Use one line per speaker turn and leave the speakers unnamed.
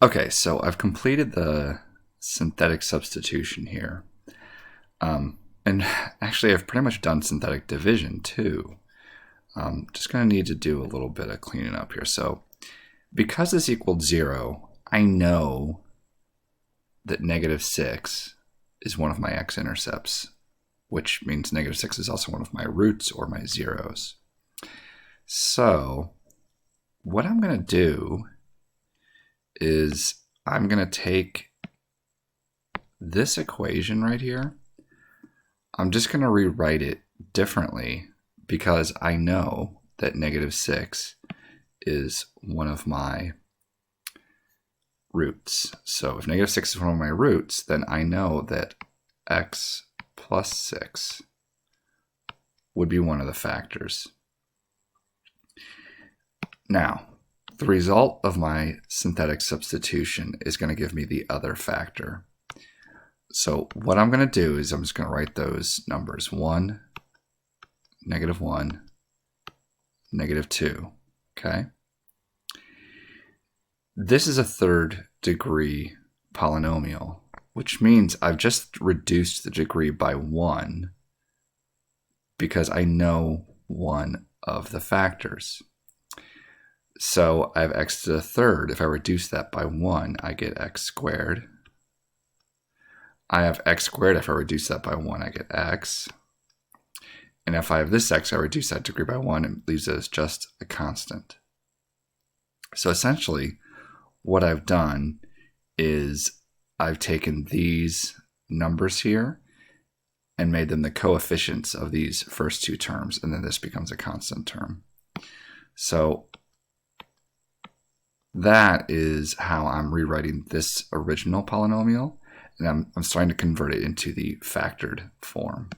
Okay, so I've completed the synthetic substitution here. And actually, I've pretty much done synthetic division too. Just going to need to do a little bit of cleaning up here. So because this equaled 0, I know that -6 is one of my x-intercepts, which means -6 is also one of my roots or my zeros. So what I'm going to do is I'm going to take this equation right here. I'm just going to rewrite it differently because I know that -6 is one of my roots. So if -6 is one of my roots, then I know that x plus 6 would be one of the factors. Now, the result of my synthetic substitution is going to give me the other factor. So what I'm going to do is I'm just going to write those numbers: 1, -1, -2. Okay? This is a third degree polynomial, which means I've just reduced the degree by 1 because I know one of the factors. So I have x to the third. If I reduce that by 1, I get x squared. I have x squared. If I reduce that by 1, I get x. And if I have this x, I reduce that degree by 1, and it leaves it as just a constant. So essentially, what I've done is I've taken these numbers here and made them the coefficients of these first two terms, and then this becomes a constant term. So that is how I'm rewriting this original polynomial, and I'm starting to convert it into the factored form.